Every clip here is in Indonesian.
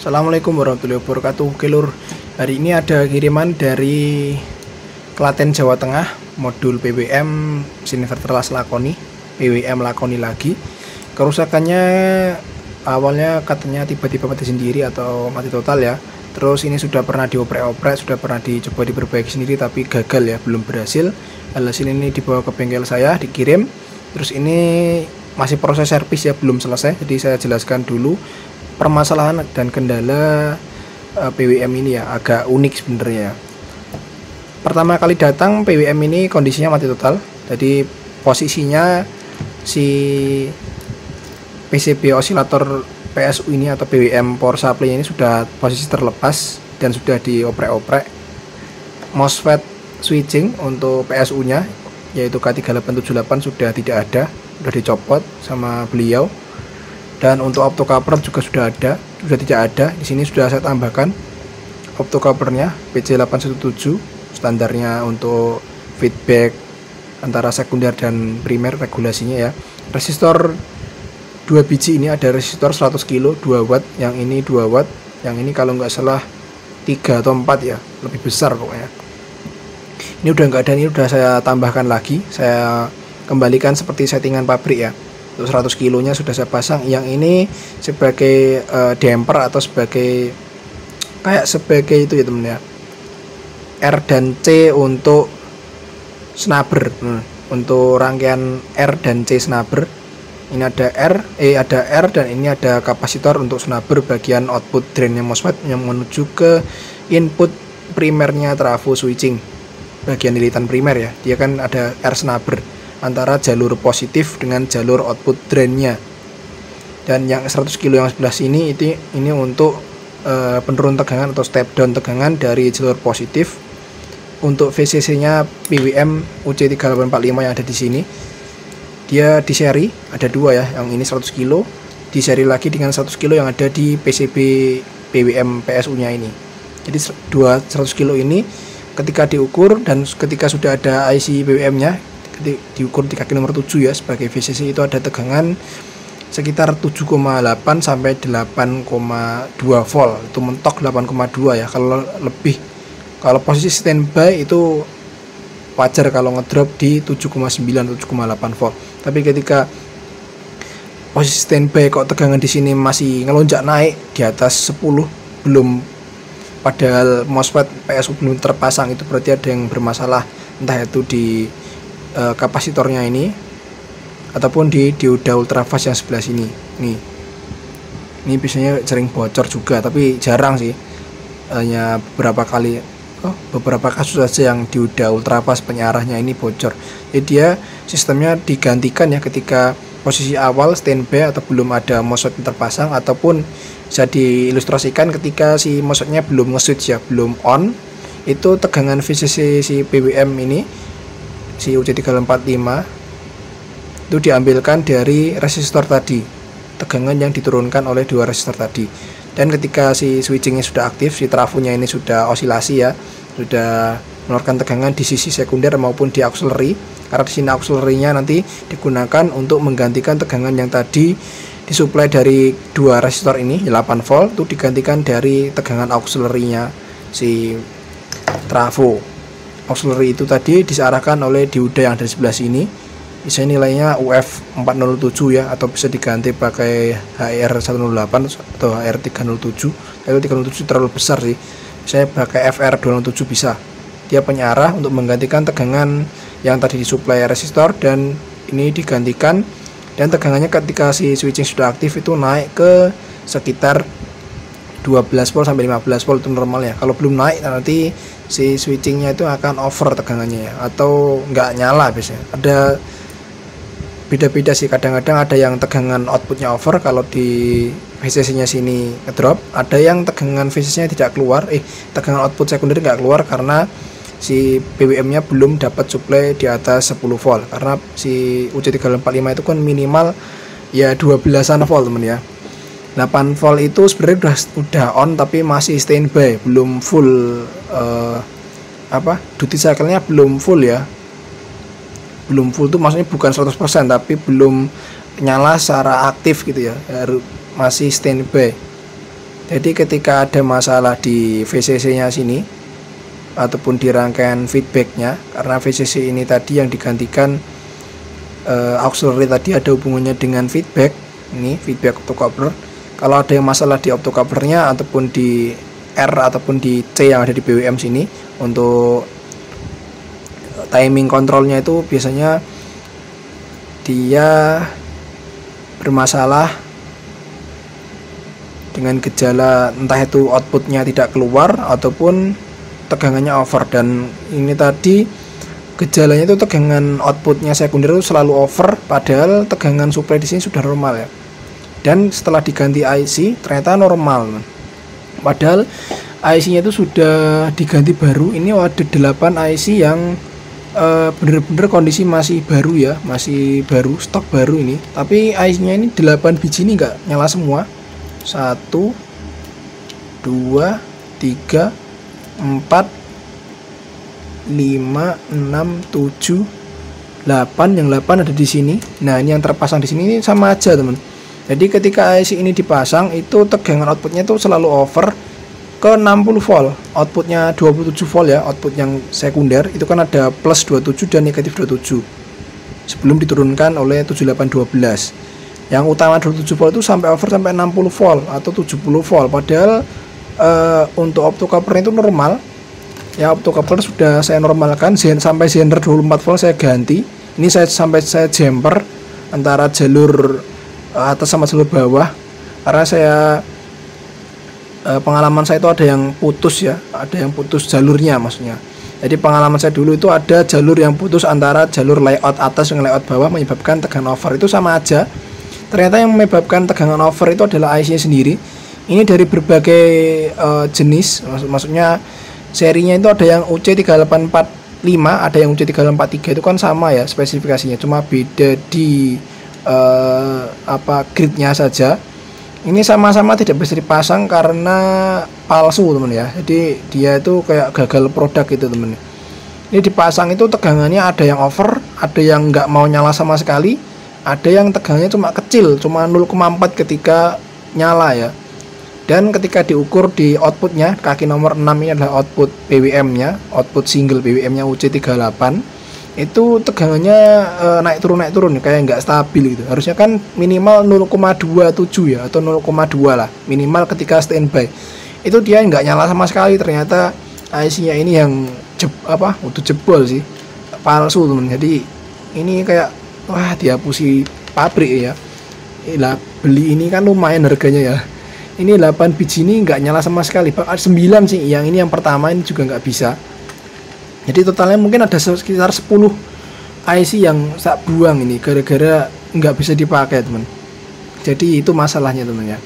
Assalamualaikum warahmatullahi wabarakatuh. Oke lur, hari ini ada kiriman dari Klaten Jawa Tengah, modul PWM Sinvertelas Lakoni, PWM Lakoni lagi. Kerusakannya awalnya katanya tiba-tiba mati sendiri atau mati total ya. Terus ini sudah pernah dioprek-oprek, sudah pernah dicoba diperbaiki sendiri tapi gagal ya, belum berhasil. Alhasil ini dibawa ke bengkel saya, dikirim. Terus ini masih proses servis ya, belum selesai. Jadi saya jelaskan dulu permasalahan dan kendala PWM ini ya, agak unik sebenarnya. Pertama kali datang PWM ini kondisinya mati total. Jadi posisinya si PCB osilator PSU ini atau PWM power supply ini sudah posisi terlepas dan sudah dioprek-oprek. MOSFET switching untuk PSU nya yaitu K3878 sudah tidak ada, sudah dicopot sama beliau. Dan untuk optocoupler juga sudah tidak ada. Di sini sudah saya tambahkan optocouplernya PC817, standarnya untuk feedback antara sekunder dan primer regulasinya ya. Resistor 2 biji ini ada resistor 100 kilo 2 watt, yang ini 2 watt, yang ini kalau nggak salah 3 atau 4 ya, lebih besar pokoknya. Ini udah nggak ada, ini udah saya tambahkan lagi, saya kembalikan seperti settingan pabrik ya. Untuk 100 kilonya sudah saya pasang. Yang ini sebagai damper atau sebagai itu ya temen ya, R dan C untuk snubber. Untuk rangkaian R dan C snubber ini ada R dan ini ada kapasitor untuk snubber bagian output drainnya MOSFET yang menuju ke input primernya trafo switching bagian lilitan primer ya. Dia kan ada R snubber antara jalur positif dengan jalur output drainnya. Dan yang 100 kilo yang sebelah sini ini untuk penurun tegangan atau step down tegangan dari jalur positif. Untuk VCC nya PWM UC3845 yang ada di sini, dia di seri ada dua ya, yang ini 100 kilo di seri lagi dengan 100 kilo yang ada di PCB PWM PSU nya ini. Jadi dua 100 kilo ini ketika diukur dan ketika sudah ada IC PWM nya diukur di kaki nomor 7 ya, sebagai VCC itu ada tegangan sekitar 7,8 sampai 8,2 volt. Itu mentok 8,2 ya. Kalau posisi standby itu wajar kalau ngedrop di 7,9 7,8 volt. Tapi ketika posisi standby kok tegangan di sini masih ngelonjak naik di atas 10, belum, padahal MOSFET PSU belum terpasang, itu berarti ada yang bermasalah, entah itu di kapasitornya ini ataupun di dioda ultrafast yang sebelah sini. Ini biasanya sering bocor juga, tapi jarang sih, hanya beberapa kasus saja yang dioda ultrafast penyarahnya ini bocor. Jadi dia sistemnya digantikan ya ketika posisi awal standby atau belum ada MOSFET yang terpasang, ataupun bisa diilustrasikan ketika si MOSFET-nya belum nge-switch ya, belum on, itu tegangan VCC si PWM ini, si UC345 itu diambilkan dari resistor tadi, tegangan yang diturunkan oleh dua resistor tadi. Dan ketika si switchingnya sudah aktif, si trafonya ini sudah osilasi ya, sudah mengeluarkan tegangan di sisi sekunder maupun di auxiliary, karena di sini auxiliary-nya nanti digunakan untuk menggantikan tegangan yang tadi disuplai dari dua resistor ini 8 volt, itu digantikan dari tegangan auxiliary-nya si trafo. Auxiliary itu tadi diarahkan oleh dioda yang ada di sebelah sini. Bisa nilainya UF407 ya, atau bisa diganti pakai HR108 atau HR307. Itu 307 terlalu besar sih. Saya pakai FR207 bisa. Dia penyarah untuk menggantikan tegangan yang tadi disuplai resistor, dan ini digantikan, dan tegangannya ketika si switching sudah aktif itu naik ke sekitar 12 volt sampai 15 volt, itu normal ya. Kalau belum naik nanti si switchingnya itu akan over tegangannya ya, atau nggak nyala biasanya. Ada beda-beda sih, kadang-kadang ada yang tegangan outputnya over kalau di VCC nya sini ngedrop, ada yang tegangan VCC nya tidak keluar, tegangan output sekunder nggak keluar karena si PWM nya belum dapat supply di atas 10 volt, karena si UC345 itu kan minimal ya 12an volt temen ya. 8 volt itu sebenarnya udah on tapi masih standby, belum full duty cycle-nya belum full ya. Belum full tuh maksudnya bukan 100% tapi belum nyala secara aktif gitu ya, masih standby. Jadi ketika ada masalah di VCC nya sini ataupun di rangkaian feedbacknya, karena VCC ini tadi yang digantikan auxiliary tadi ada hubungannya dengan feedback, ini feedback optocoupler. Kalau ada yang masalah di optocouplernya ataupun di R ataupun di C yang ada di BWM sini, untuk timing kontrolnya itu biasanya dia bermasalah dengan gejala entah itu outputnya tidak keluar ataupun tegangannya over. Dan ini tadi gejalanya itu tegangan outputnya sekunder itu selalu over, padahal tegangan supply di sini sudah normal ya. Dan setelah diganti IC ternyata normal, padahal IC nya itu sudah diganti baru. Ini ada 8 IC yang bener-bener kondisi masih baru ya, masih baru, stok baru ini, tapi IC nya ini 8 biji ini enggak nyala semua. 1 2 3 4 5 6 7 8, yang 8 ada di sini. Nah, ini yang terpasang di sini ini sama aja, teman. Jadi ketika IC ini dipasang itu tegangan outputnya itu selalu over ke 60 volt, outputnya 27 volt ya, output yang sekunder itu kan ada plus 27 dan negatif 27 sebelum diturunkan oleh 7812. Yang utama 27 volt itu sampai over sampai 60 volt atau 70 volt, padahal untuk optocoupler itu normal ya. Optocoupler sudah saya normalkan sampai Zener 24 volt saya ganti. Ini sampai saya jumper antara jalur atas sama jalur bawah, karena saya pengalaman saya itu ada yang putus ya, ada yang putus jalurnya maksudnya. Jadi pengalaman saya dulu itu ada jalur yang putus antara jalur layout atas dengan layout bawah, menyebabkan tegangan over. Itu sama aja. Ternyata yang menyebabkan tegangan over itu adalah IC-nya sendiri. Ini dari berbagai jenis, maksudnya serinya itu ada yang UC3845, ada yang UC343, itu kan sama ya spesifikasinya, cuma beda di gridnya saja. Ini sama-sama tidak bisa dipasang karena palsu, teman ya. Jadi dia itu kayak gagal produk gitu, teman. Ini dipasang itu tegangannya ada yang over, ada yang nggak mau nyala sama sekali, ada yang tegangannya cuma kecil, cuma 0,4 ketika nyala ya. Dan ketika diukur di outputnya, kaki nomor 6 ini adalah output BWM nya, output single BWM nya UC38, itu tegangannya naik turun kayak nggak stabil gitu. Harusnya kan minimal 0,27 ya, atau 0,2 lah minimal ketika standby. Itu dia nggak nyala sama sekali. Ternyata IC nya ini yang udah jebol sih, palsu, teman. Jadi ini kayak wah, dihapusi pabrik ya. Lah, beli ini kan lumayan harganya ya. Ini 8 biji ini nggak nyala sama sekali. 9 sih, yang ini yang pertama ini juga nggak bisa. Jadi totalnya mungkin ada sekitar 10 IC yang saya buang ini gara-gara nggak bisa dipakai, teman. Jadi itu masalahnya, teman ya.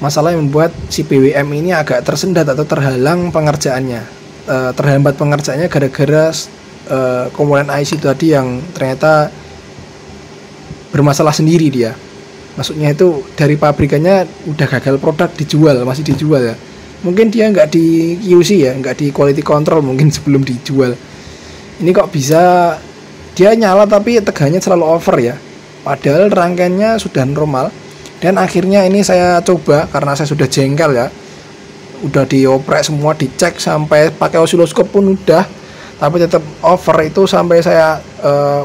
Masalah yang membuat si BWM ini agak tersendat atau terhalang pengerjaannya. Terhambat pengerjaannya gara-gara komponen IC itu tadi yang ternyata bermasalah sendiri dia. Maksudnya itu dari pabrikannya udah gagal produk, masih dijual ya. Mungkin dia nggak di QC ya, nggak di quality control mungkin sebelum dijual. Ini kok bisa dia nyala tapi tegangannya selalu over ya, padahal rangkaiannya sudah normal. Dan akhirnya ini saya coba, karena saya sudah jengkel ya, udah dioprek semua, dicek sampai pakai osiloskop pun udah, tapi tetap over. Itu sampai saya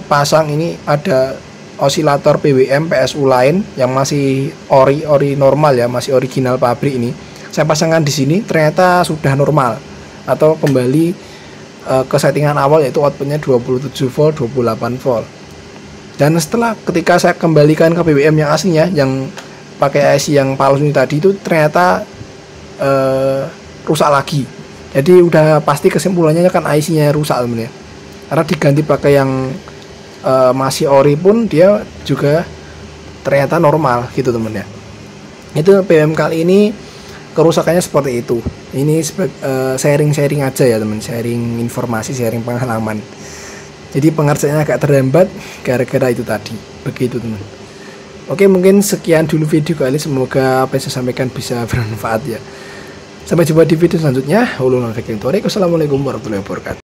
pasang ini ada osilator BWM PSU lain yang masih ori normal ya, masih original pabrik ini. Saya pasangkan di sini, ternyata sudah normal atau kembali ke settingan awal, yaitu outputnya 27 volt, 28 volt. Dan setelah ketika saya kembalikan ke BWM yang aslinya, yang pakai IC yang palsu ini tadi, itu ternyata rusak lagi. Jadi udah pasti kesimpulannya kan IC-nya rusak, teman ya. Karena diganti pakai yang masih ori pun dia juga ternyata normal gitu, teman ya. Itu BWM kali ini kerusakannya seperti itu. Ini sharing aja ya, teman, sharing informasi, sharing pengalaman. Jadi pengerjaannya agak terhambat gara-gara itu tadi. Begitu, teman. Oke, mungkin sekian dulu video kali. Semoga apa yang saya sampaikan bisa bermanfaat ya. Sampai jumpa di video selanjutnya. Assalamualaikum warahmatullahi wabarakatuh.